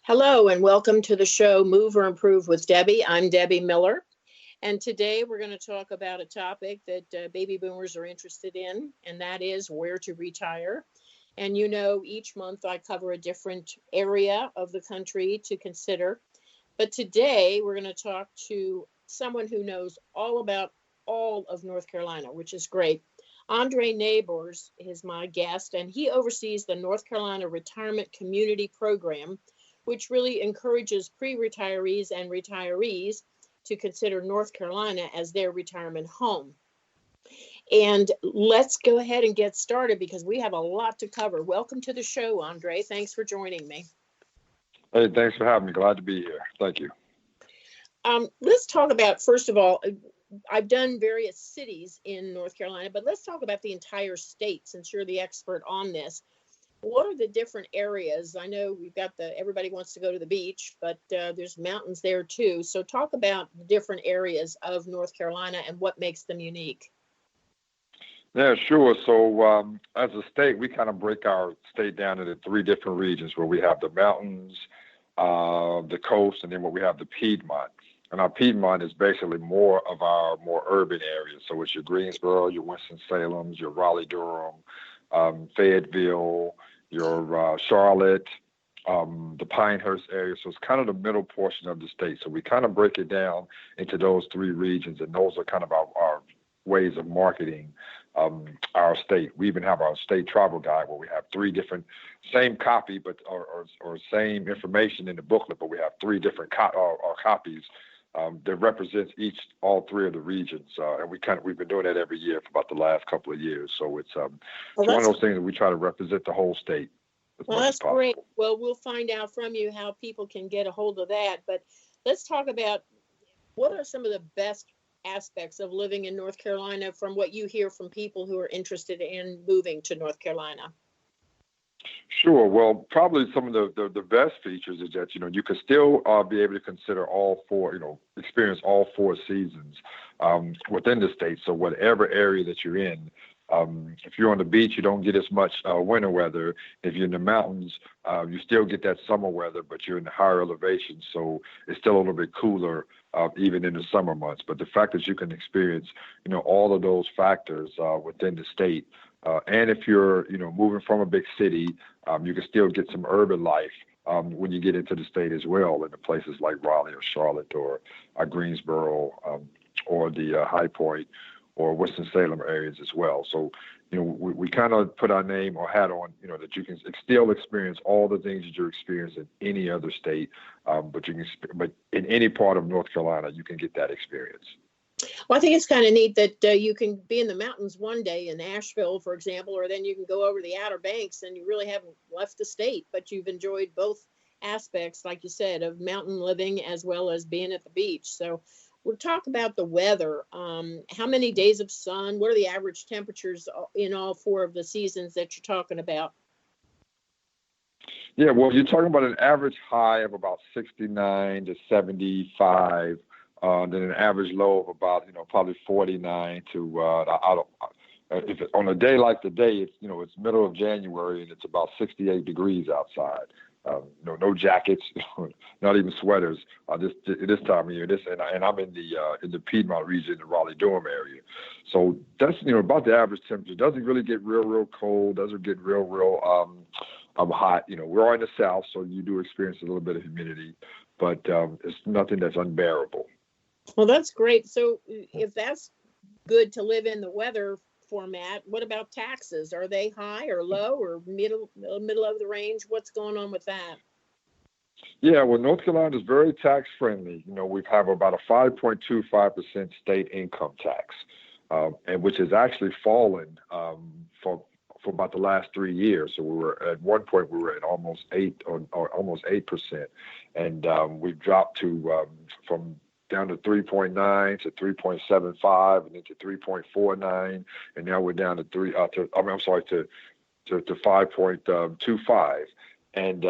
Hello and welcome to the show Move or Improve with Debbie. I'm Debbie Miller. And today we're going to talk about a topic that baby boomers are interested in, and that is where to retire. And each month I cover a different area of the country to consider. But today we're going to talk to someone who knows all about all of North Carolina, which is great. Andre Nabors is my guest, and he oversees the North Carolina Retirement Community Program, which really encourages pre-retirees and retirees to consider North Carolina as their retirement home. And let's go ahead and get started because we have a lot to cover. Welcome to the show, Andre. Thanks for joining me. Hey, thanks for having me. Glad to be here. Thank you. Let's talk about, first of all, I've done various cities in North Carolina, but let's talk about the entire state since you're the expert on this. What are the different areas? I know we've got everybody wants to go to the beach, but there's mountains there too. So talk about the different areas of North Carolina and what makes them unique. Yeah, sure. So as a state, we kind of break our state down into three different regions where we have the mountains, the coast, and then where we have the Piedmont. And our Piedmont is basically more of our more urban areas. So it's your Greensboro, your Winston-Salems, your Raleigh-Durham, Fayetteville, your Charlotte, the Pinehurst area. So it's kind of the middle portion of the state. So we kind of break it down into those three regions, and those are kind of our ways of marketing our state. We even have our state travel guide where we have three different, same copy, but or same information in the booklet, but we have three different copies that represents all three of the regions, and we've been doing that every year for about the last couple of years. So it's one of those things that we try to represent the whole state. Well, that's great. Well, we'll find out from you how people can get a hold of that. But let's talk about what are some of the best aspects of living in North Carolina from what you hear from people who are interested in moving to North Carolina. Sure. Well, probably some of the best features is that, you can still be able to consider all four, experience all four seasons within the state. So whatever area that you're in, if you're on the beach, you don't get as much winter weather. If you're in the mountains, you still get that summer weather, but you're in the higher elevation. So it's still a little bit cooler even in the summer months. But the fact that you can experience, all of those factors within the state. And if you're, moving from a big city, you can still get some urban life when you get into the state as well, in the places like Raleigh or Charlotte or Greensboro or the High Point or Winston-Salem areas as well. So, we kind of put our name or hat on, that you can still experience all the things that you're experiencing in any other state, but in any part of North Carolina, you can get that experience. Well, I think it's kind of neat that you can be in the mountains one day in Asheville, for example, or then you can go over the Outer Banks and you really haven't left the state, but you've enjoyed both aspects, like you said, of mountain living as well as being at the beach. So we'll talk about the weather. How many days of sun? What are the average temperatures in all four of the seasons that you're talking about? Yeah, well, you're talking about an average high of about 69 to 75. Then an average low of about, probably 49 to, if it, on a day like today, it's, it's middle of January and it's about 68 degrees outside. No jackets, not even sweaters. This time of year, and I'm in the Piedmont region, the Raleigh-Durham area. So that's about the average temperature. It doesn't really get real cold. Doesn't get real hot. We're all in the South, so you do experience a little bit of humidity, but it's nothing that's unbearable. Well, that's great. So if that's good to live in the weather format, what about taxes? Are they high or low or middle of the range? What's going on with that? Yeah, well, North Carolina is very tax friendly. We have about a 5.25% state income tax, and which has actually fallen for about the last 3 years. So at one point we were at almost 8%, and we've dropped to from down to 3.9 to 3.75 and then to 3.49, and now we're down to 5.25, and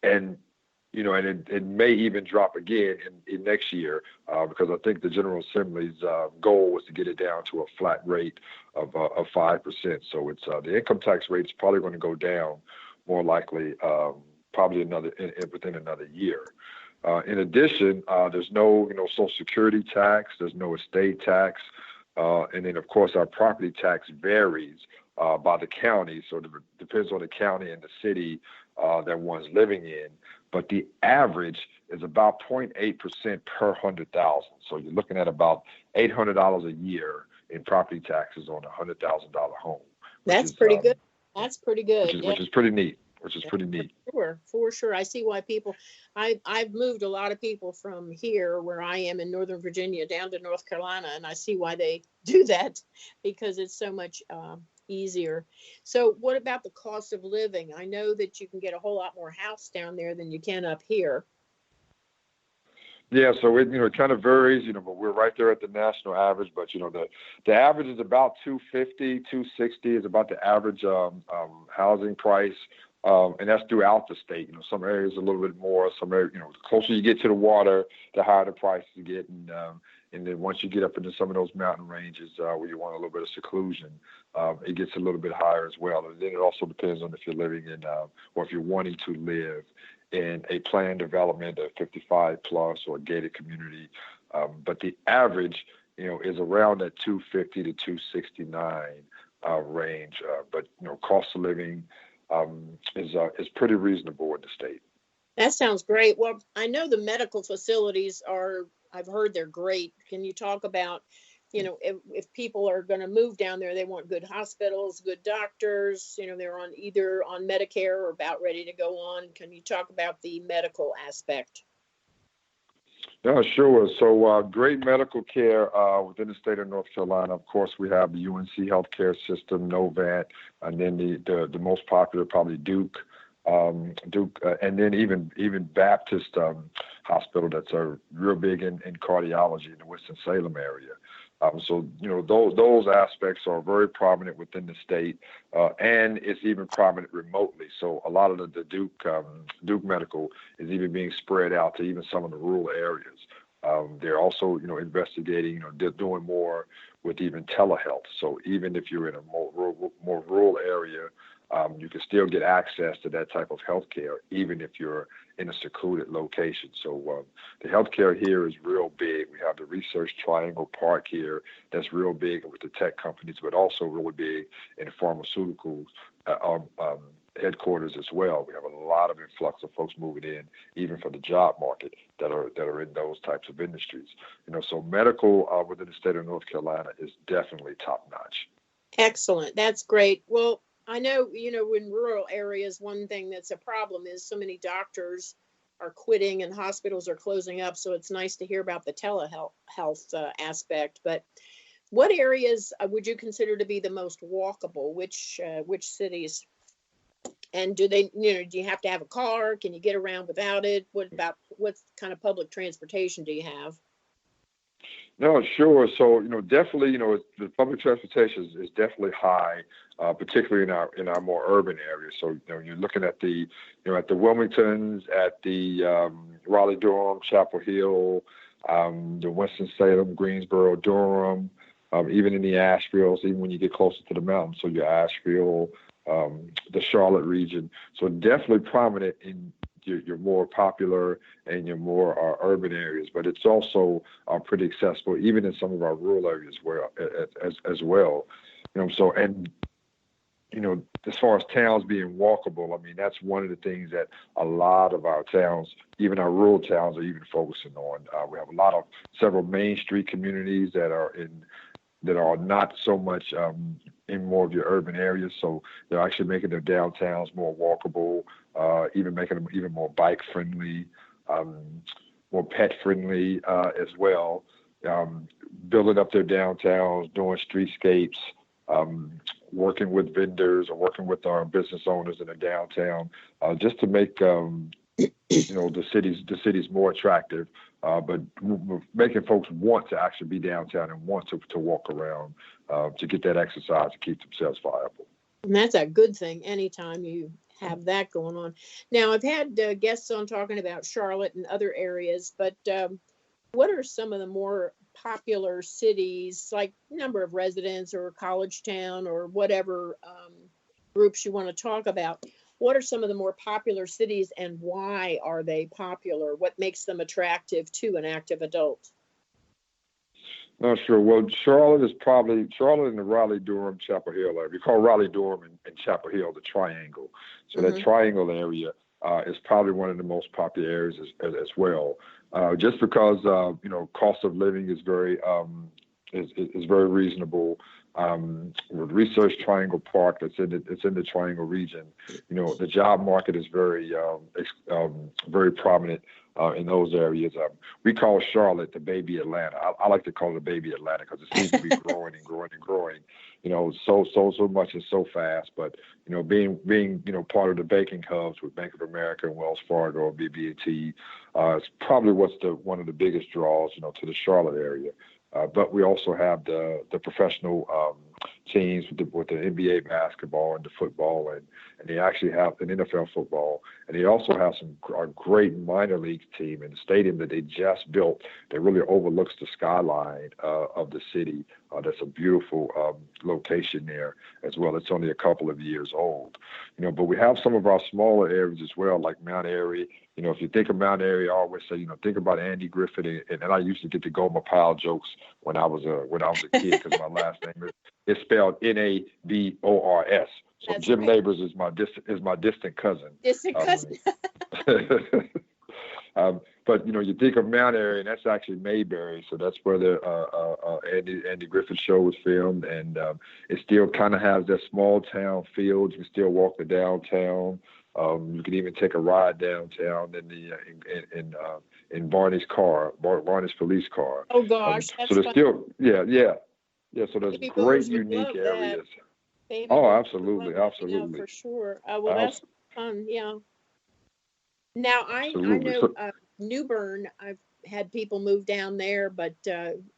it may even drop again in next year because I think the General Assembly's goal was to get it down to a flat rate of 5%. So it's the income tax rate is probably going to go down more likely probably within another year. In addition, there's no Social Security tax, there's no estate tax, and then of course our property tax varies by the county, so it depends on the county and the city that one's living in. But the average is about 0.8% per 100,000. So you're looking at about $800 a year in property taxes on a $100,000 home. That's pretty good. That's pretty good. Which is pretty neat. Which is pretty neat. For sure. I see why people. I've moved a lot of people from here, where I am in Northern Virginia, down to North Carolina, and I see why they do that, because it's so much easier. So, what about the cost of living? I know that you can get a whole lot more house down there than you can up here. Yeah, so it kind of varies, but we're right there at the national average. But the average is about 250, 260 is about the average housing price, and that's throughout the state. Some areas a little bit more, some areas, the closer you get to the water, the higher the prices get, and then once you get up into some of those mountain ranges where you want a little bit of seclusion, it gets a little bit higher as well. And then it also depends on if you're living in, or if you're wanting to live in a planned development, a 55 plus or a gated community. But the average, is around that 250 to 269 range. But cost of living is pretty reasonable in the state. That sounds great. Well, I know the medical facilities I've heard they're great. Can you talk about, if people are going to move down there, they want good hospitals, good doctors, they're either on Medicare or about ready to go on. Can you talk about the medical aspect? Yeah, sure. So great medical care within the state of North Carolina. Of course, we have the UNC healthcare system, Novant, and then the most popular probably Duke, and then even Baptist Hospital that's real big in cardiology in the Winston-Salem area. So those aspects are very prominent within the state, and it's even prominent remotely. So a lot of the Duke Medical is even being spread out to even some of the rural areas. They're also investigating, they're doing more with even telehealth. So even if you're in a more rural area, you can still get access to that type of healthcare, even if you're in a secluded location. So the healthcare here is real big. We have the Research Triangle Park here that's real big with the tech companies, but also really big in pharmaceuticals headquarters as well. We have a lot of influx of folks moving in, even for the job market, that are in those types of industries. So medical within the state of North Carolina is definitely top notch. Excellent. That's great. Well, I know, in rural areas, one thing that's a problem is so many doctors are quitting and hospitals are closing up. So it's nice to hear about the telehealth aspect. But what areas would you consider to be the most walkable? Which cities? And do you have to have a car? Can you get around without it? What kind of public transportation do you have? No, sure. So, definitely, the public transportation is definitely high, particularly in our more urban areas. So, you're looking at the Wilmingtons, at the Raleigh-Durham, Chapel Hill, the Winston-Salem, Greensboro, Durham, even in the Asheville's, even when you get closer to the mountains. So your Asheville, the Charlotte region. So definitely prominent in your more popular and your more urban areas, but it's also pretty accessible even in some of our rural areas as well. So, and as far as towns being walkable, I mean, that's one of the things that a lot of our towns, even our rural towns, are even focusing on. We have several main street communities that are not so much in more of your urban areas. So they're actually making their downtowns more walkable, even making them even more bike friendly, more pet friendly as well. Building up their downtowns, doing streetscapes, working with vendors or working with our business owners in the downtown, just to make the cities more attractive, but making folks want to actually be downtown and want to walk around to get that exercise to keep themselves viable. And that's a good thing anytime you have that going on. Now, I've had guests on talking about Charlotte and other areas, but what are some of the more popular cities, like number of residents or college town or whatever groups you want to talk about? what are some of the more popular cities and why are they popular? What makes them attractive to an active adult? No, sure. Well, Charlotte and the Raleigh-Durham, Chapel Hill area. We call Raleigh-Durham and Chapel Hill the triangle. So that Hmm. triangle area is probably one of the most popular areas as well. Just because cost of living is is very reasonable. With Research Triangle Park, it's in the Triangle region. The job market is very prominent in those areas. We call Charlotte the baby Atlanta. I like to call it the baby Atlanta because it seems to be growing and growing and growing. So much and so fast. But being part of the banking hubs with Bank of America and Wells Fargo and BB&T, is probably one of the biggest draws to the Charlotte area. But we also have the professional teams with the NBA basketball and the football, and they actually have an NFL football, and they also have a great minor league team in the stadium that they just built that really overlooks the skyline of the city. That's a beautiful location there as well. It's only a couple of years old, but we have some of our smaller areas as well, like Mount Airy. If you think of Mount Airy, I always say, think about Andy Griffith, and I used to get the Gomer Pyle jokes when I was a kid because my last name is spelled Nabors. So That's Jim right. Nabors is my distant cousin. Distant cousin. But you think of Mount Airy, and that's actually Mayberry. So that's where the Andy Griffith show was filmed, and it still kind of has that small town feel. You can still walk the downtown. You can even take a ride downtown in Barney's police car. Oh gosh, So that's there's fun. still yeah. So there's Baby great boomers would unique love that. areas. Baby Oh, boomers would absolutely, love that. Yeah, absolutely, for sure. Well, that's fun. Yeah. Now I absolutely. know So New Bern. I've had people move down there, but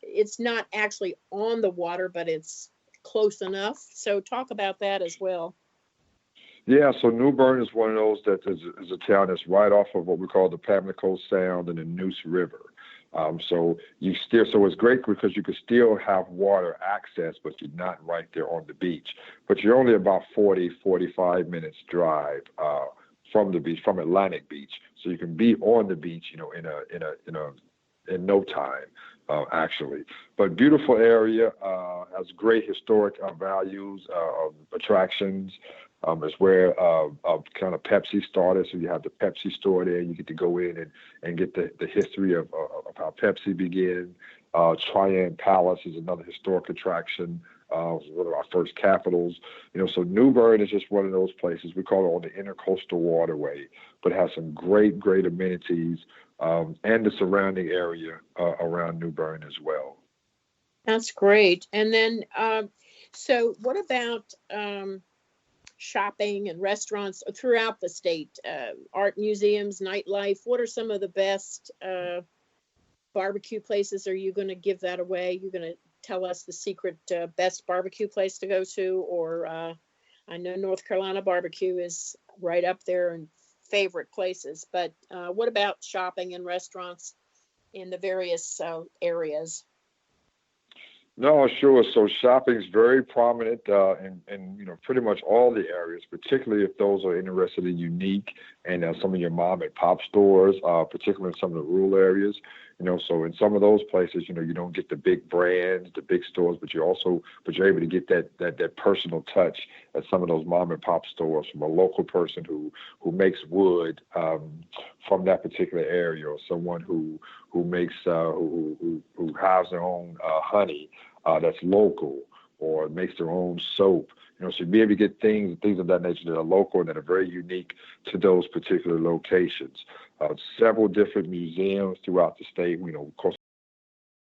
it's not actually on the water, but it's close enough. So talk about that as well. yeah, so New Bern is one of those that is a town that's right off of what we call the Pamlico Sound and the Neuse River. So it's great because you can still have water access, but you're not right there on the beach. But you're only about 45 minutes drive from the beach, from Atlantic Beach. So you can be on the beach, in no time, actually. But beautiful area, has great historic values, attractions. Is where kind of Pepsi started. So you have the Pepsi store there. You get to go in and get the history of how Pepsi began. Trian Palace is another historic attraction. It was one of our first capitals. So New Bern is just one of those places. We call it on the Intercoastal Waterway, but it has some great amenities and the surrounding area around New Bern as well. That's great. And then, so what about shopping and restaurants throughout the state, art museums, nightlife? What are some of the best barbecue places? Are you going to give that away? You're going to tell us the secret best barbecue place to go to? Or I know North Carolina barbecue is right up there in favorite places, but what about shopping and restaurants in the various areas? No, sure. So shopping's very prominent in pretty much all the areas, particularly if those are interested in unique and some of your mom and pop stores, particularly in some of the rural areas. So in some of those places, you don't get the big brands, the big stores, but you're able to get that personal touch at some of those mom and pop stores from a local person who makes wood from that particular area, or someone who makes who has their own honey that's local, or makes their own soap. So you'll be able to get things of that nature that are local and that are very unique to those particular locations. Several different museums throughout the state. Of course,